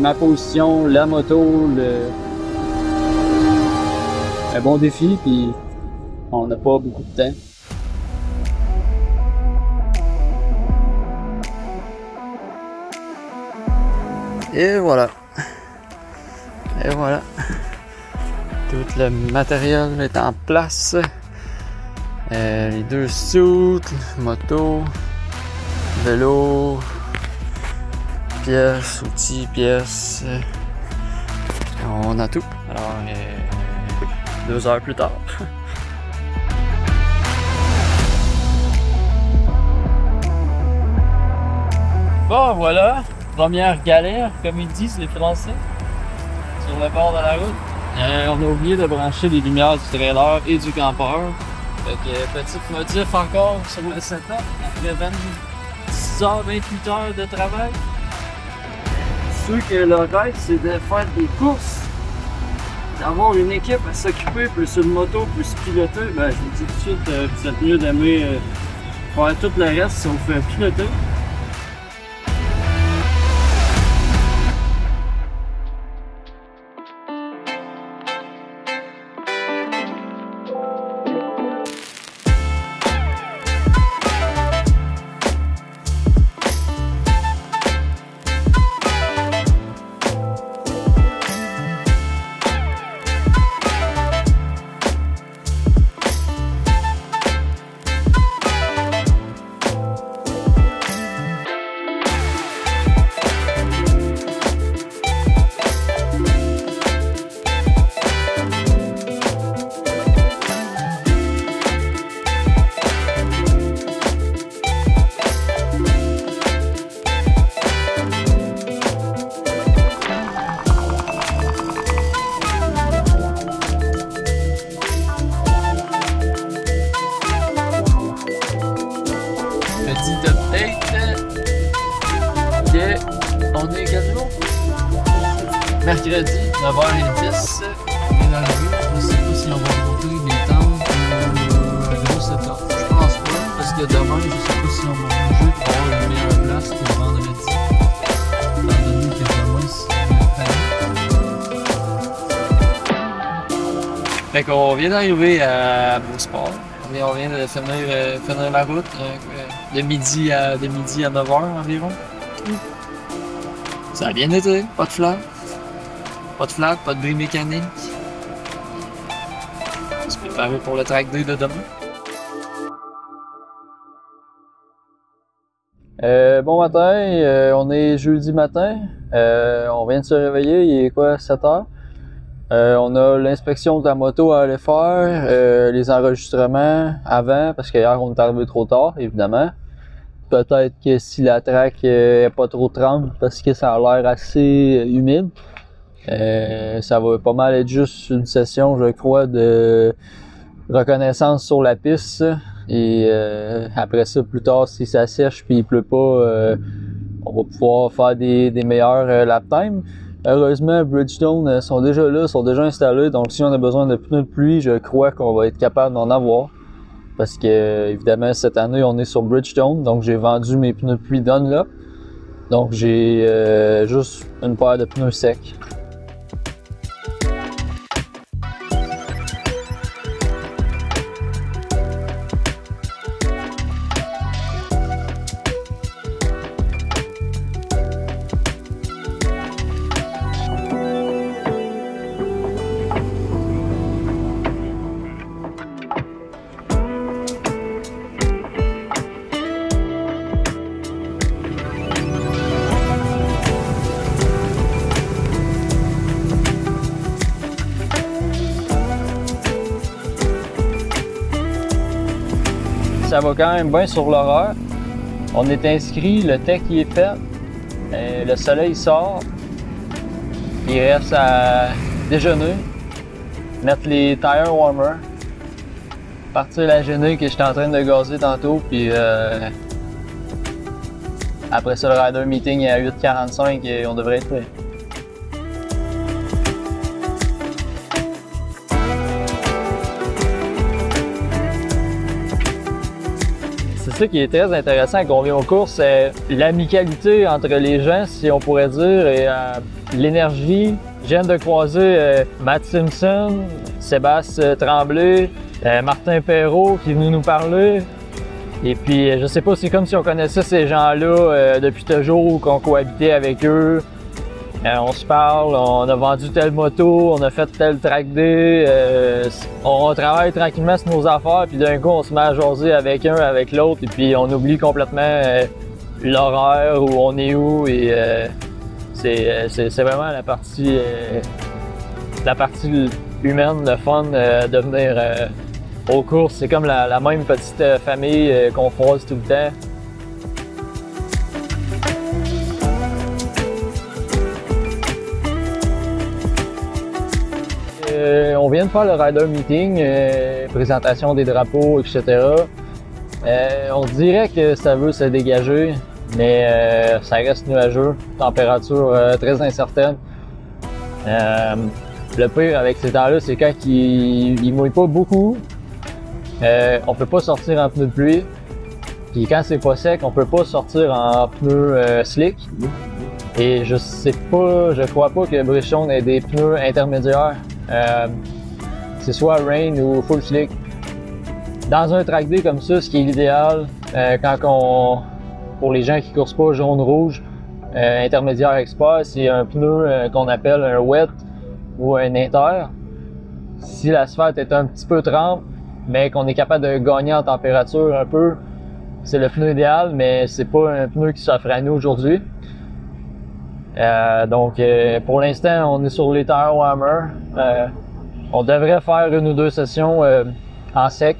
ma position, la moto, un bon défi, puis on n'a pas beaucoup de temps. Et voilà. Et voilà. Tout le matériel est en place. Les deux suits, moto, vélo, pièces, outils, pièces. On a tout. Alors, 2 heures plus tard. Bon, voilà. Première galère, comme ils disent les Français, sur le bord de la route. On a oublié de brancher les lumières du trailer et du campeur. Fait que petite modif encore sur le setup après 26h, 28 heures de travail. Ceux que le rêve, c'est de faire des courses, d'avoir une équipe à s'occuper, plus une moto, plus piloter. Ben, je vous dis tout de suite, vous êtes mieux d'aimer faire tout le reste si on fait piloter. On est quel jour? Mercredi, 9h10. On est dans la rue. Je sais pas si on va monter des tentes ou un gros setup. Je pense pas, parce que demain, je sais pas si on va bouger pour avoir une meilleure place que le vendredi. Étant donné que demain, c'est fait qu'on vient d'arriver à Beausport. On vient de finir la route de midi à 9h environ. Ça a bien été, pas de flag, pas de bruit mécanique. On se prépare pour le track day de demain. Bon matin, on est jeudi matin. On vient de se réveiller, il est quoi, 7h? On a l'inspection de la moto à aller faire, les enregistrements avant, parce qu'hier on est arrivé trop tard, évidemment. Peut-être que si la track n'est pas trop tremble, parce que ça a l'air assez humide, ça va pas mal être juste une session, je crois, de reconnaissance sur la piste. Et après ça, plus tard, si ça sèche puis il pleut pas, on va pouvoir faire des meilleurs lap time. Heureusement, Bridgestone sont déjà là, sont déjà installés, donc si on a besoin de pneus de pluie, je crois qu'on va être capable d'en avoir. Parce que, évidemment, cette année, on est sur Bridgestone, donc j'ai vendu mes pneus de pluie Dunlop. Donc j'ai juste une paire de pneus secs. Ça va quand même bien sur l'horaire. On est inscrit, le tech qui est fait, le soleil sort. Il reste à déjeuner, mettre les tire warmers, partir la gênée que j'étais en train de gazer tantôt, puis après ça, le rider meeting est à 8h45 et on devrait être prêt. C'est ça qui est très intéressant quand on vient aux courses, c'est l'amicalité entre les gens, si on pourrait dire, et l'énergie. Je viens de croiser Matt Simpson, Sébastien Tremblay, Martin Perrault qui est venu nous parler. Et puis, je sais pas, c'est comme si on connaissait ces gens-là depuis toujours, qu'on cohabitait avec eux. On se parle, on a vendu telle moto, on a fait tel track day. On travaille tranquillement sur nos affaires, puis d'un coup, on se met à jaser avec un, avec l'autre, et puis on oublie complètement l'horaire, où on est où. Et c'est vraiment la partie humaine, le fun de venir aux courses. C'est comme la même petite famille qu'on croise tout le temps. On vient de faire le rider meeting, présentation des drapeaux, etc. On dirait que ça veut se dégager, mais ça reste nuageux, température très incertaine. Le pire avec ces temps-là, c'est quand il mouille pas beaucoup, on peut pas sortir en pneus de pluie. Puis quand c'est pas sec, on peut pas sortir en pneus slick. Et je crois pas que Brichon ait des pneus intermédiaires. C'est soit rain ou full slick. Dans un track day comme ça, ce qui est l'idéal, pour les gens qui coursent pas jaune-rouge, intermédiaire expert, c'est un pneu qu'on appelle un wet ou un inter. Si l'asphalte est un petit peu trempe, mais qu'on est capable de gagner en température un peu, c'est le pneu idéal, mais c'est pas un pneu qui s'offre à nous aujourd'hui. Donc pour l'instant, on est sur les tires Hammer. On devrait faire une ou deux sessions en sec.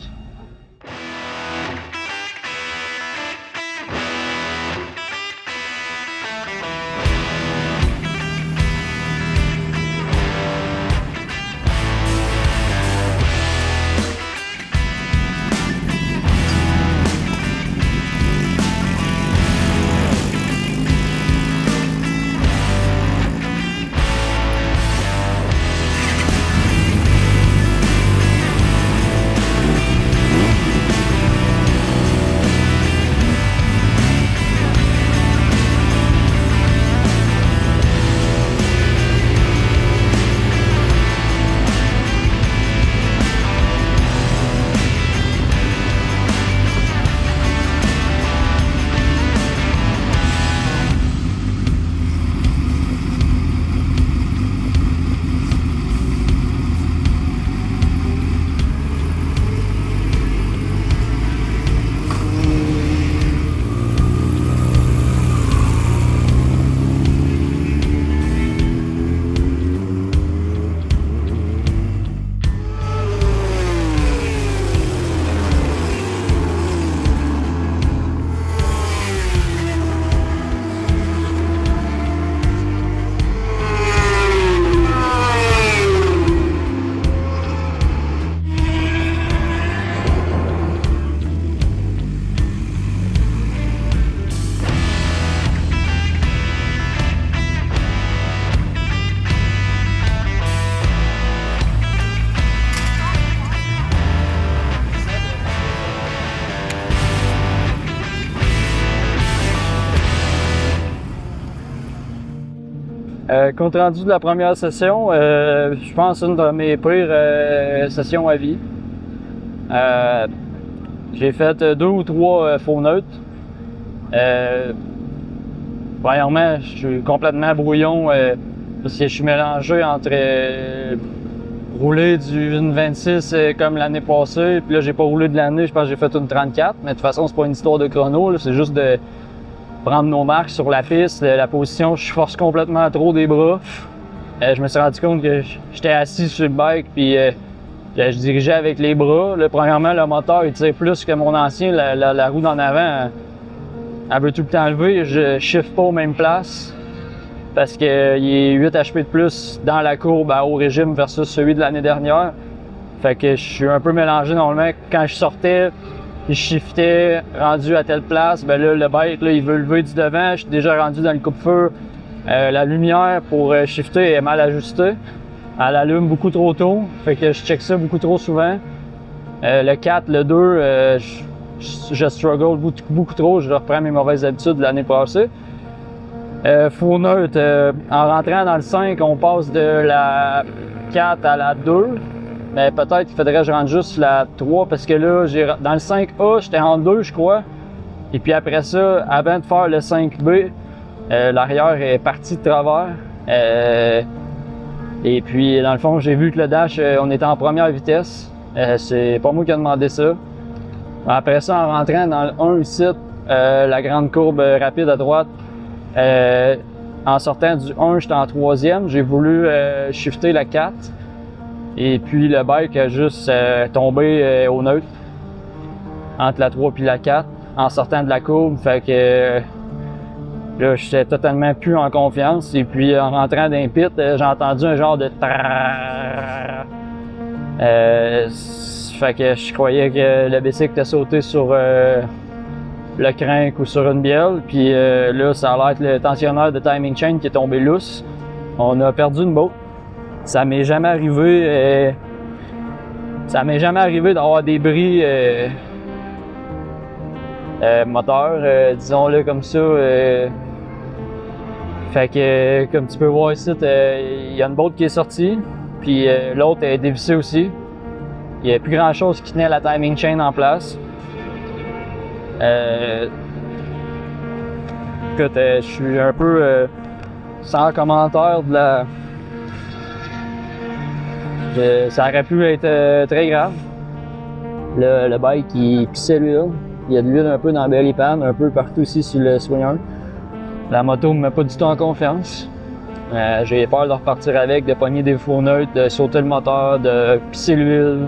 Compte rendu de la première session, je pense une de mes pires sessions à vie. J'ai fait 2 ou 3 faux neutres. Premièrement, je suis complètement brouillon parce que je suis mélangé entre rouler du 1,26 comme l'année passée, puis là j'ai pas roulé de l'année, je pense que j'ai fait une 34, mais de toute façon c'est pas une histoire de chrono, c'est juste de prendre nos marques sur la piste, la position, je force complètement trop des bras. Je me suis rendu compte que j'étais assis sur le bike puis je dirigeais avec les bras. Là, premièrement, le moteur il tire plus que mon ancien, la roue d'en avant, elle veut tout le temps lever. Je shift pas aux mêmes places parce qu'il est 8 HP de plus dans la courbe à haut régime versus celui de l'année dernière. Fait que je suis un peu mélangé normalement. Quand je sortais, je shiftais, rendu à telle place, ben là, le bike, là, il veut lever du devant, je suis déjà rendu dans le coupe-feu. La lumière pour shifter est mal ajustée. Elle allume beaucoup trop tôt, fait que je check ça beaucoup trop souvent. Le 4, le 2, je struggle beaucoup trop, je reprends mes mauvaises habitudes de l'année passée. Four neutre, en rentrant dans le 5, on passe de la 4 à la 2. Mais peut-être qu'il faudrait que je rentre juste la 3 parce que là, dans le 5A, j'étais en 2, je crois. Et puis après ça, avant de faire le 5B, l'arrière est parti de travers. Et puis, dans le fond, j'ai vu que le dash, on était en première vitesse. C'est pas moi qui ai demandé ça. Après ça, en rentrant dans le 1 ici, la grande courbe rapide à droite, en sortant du 1, j'étais en 3e. J'ai voulu shifter la 4. Et puis, le bike a juste tombé au neutre, entre la 3 et la 4, en sortant de la courbe. Fait que là, j'étais totalement plus en confiance. Et puis, en rentrant dans les pits, j'ai entendu un genre de fait que je croyais que le bicycle était sauté sur le crank ou sur une bielle. Puis là, ça a l'air être le tensionneur de timing chain qui est tombé lousse. On a perdu une botte. Ça m'est jamais arrivé. D'avoir des bris moteur, disons-le comme ça. Fait que, comme tu peux voir ici, il y a une botte qui est sortie, puis l'autre est dévissée aussi. Il n'y a plus grand-chose qui tenait la timing chain en place. Écoute, je suis un peu sans commentaire de la... ça aurait pu être très grave. Le bike, il pissait l'huile. Il y a de l'huile un peu dans la belly pan, un peu partout ici sur le swing. La moto ne me met pas du tout en confiance. J'ai peur de repartir avec, de pogner des fours neutres, de sauter le moteur, de pisser l'huile.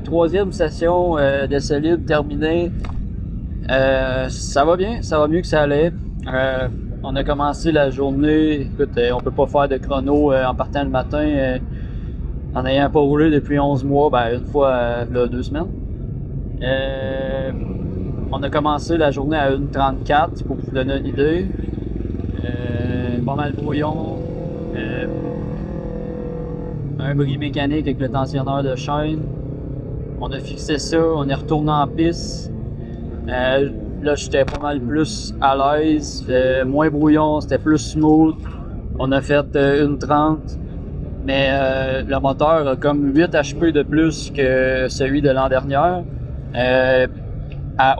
Troisième session d'essai libre terminée. Ça va bien, ça va mieux que ça allait. On a commencé la journée, écoute, on peut pas faire de chrono en partant le matin en n'ayant pas roulé depuis 11 mois, ben une fois là, 2 semaines. On a commencé la journée à 1:34 pour vous donner une idée. Pas mal brouillon. Un bris mécanique avec le tensionneur de chaîne. On a fixé ça, on est retourné en piste. Là, j'étais pas mal plus à l'aise, moins brouillon, c'était plus smooth. On a fait 1:30, mais le moteur a comme 8 HP de plus que celui de l'an dernier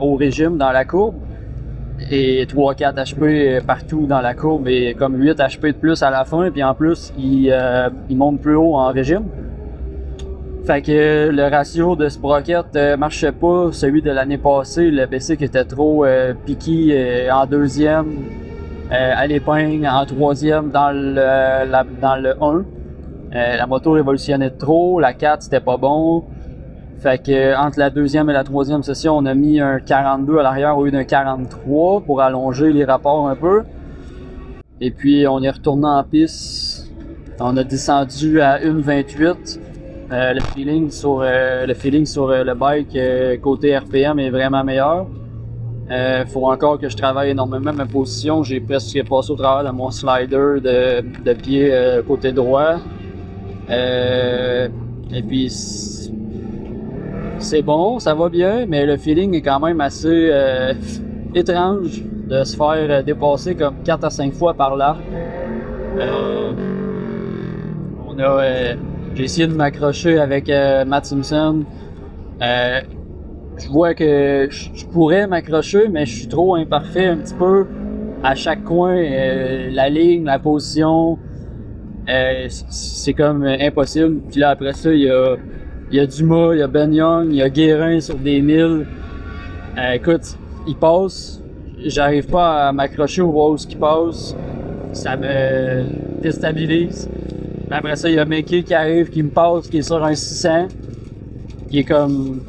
au régime dans la courbe. Et 3-4 HP partout dans la courbe et comme 8 HP de plus à la fin. Puis en plus, il monte plus haut en régime. Fait que le ratio de sprocket marchait pas. Celui de l'année passée, le bicycle était trop piqué en deuxième, à l'épingle, en troisième dans le 1. La moto révolutionnait trop, la 4 c'était pas bon. Fait que entre la deuxième et la troisième session, on a mis un 42 à l'arrière au lieu d'un 43 pour allonger les rapports un peu. Et puis on est retourné en piste. On a descendu à 1,28. Le feeling sur le bike côté RPM est vraiment meilleur. Faut encore que je travaille énormément ma position. J'ai presque passé au travers de mon slider de pied côté droit. Et puis c'est bon, ça va bien, mais le feeling est quand même assez étrange de se faire dépasser comme 4 à 5 fois par là. J'ai essayé de m'accrocher avec Matt Simpson. Je vois que je pourrais m'accrocher, mais je suis trop imparfait un petit peu à chaque coin. La ligne, la position, c'est comme impossible. Puis là, après ça, il y a Dumas, il y a Ben Young, il y a Guérin sur des 1000. Écoute, il passe. J'arrive pas à m'accrocher au voir où il passe. Ça me déstabilise. Puis après ça, il y a Mickey qui arrive, qui me passe, qui est sur un 600. Qui est comme...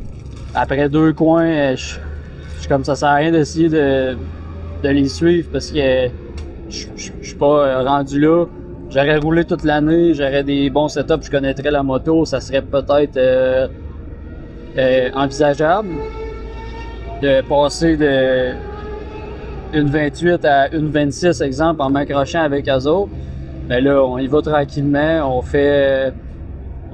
Après 2 coins, je suis comme ça sert à rien d'essayer de les suivre parce que je suis pas rendu là. J'aurais roulé toute l'année, j'aurais des bons setups, je connaîtrais la moto, ça serait peut-être envisageable de passer de 1,28 à 1,26 exemple en m'accrochant avec eux autres. Mais là, on y va tranquillement,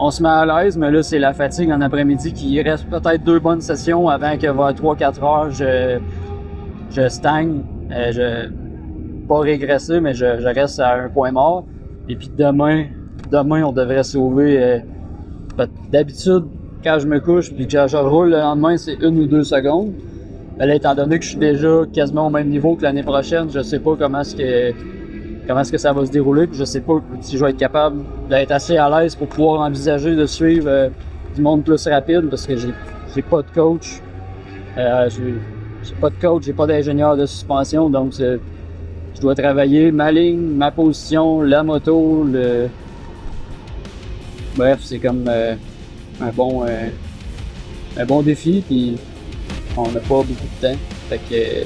on se met à l'aise, mais là, c'est la fatigue en après-midi qui reste peut-être 2 bonnes sessions avant que vers 3-4 heures, je stagne. Pas régresser, mais je reste à un point mort. Et puis demain, on devrait sauver. D'habitude, quand je me couche puis que je roule le lendemain, c'est 1 ou 2 secondes. Mais là, étant donné que je suis déjà quasiment au même niveau que l'année prochaine, je sais pas comment est-ce que ça va se dérouler, puis je sais pas si je vais être capable d'être assez à l'aise pour pouvoir envisager de suivre du monde plus rapide, parce que j'ai pas de coach. J'ai pas de coach, j'ai pas d'ingénieur de suspension, donc je dois travailler ma ligne, ma position, la moto, bref, c'est comme un bon défi, puis on n'a pas beaucoup de temps. Fait que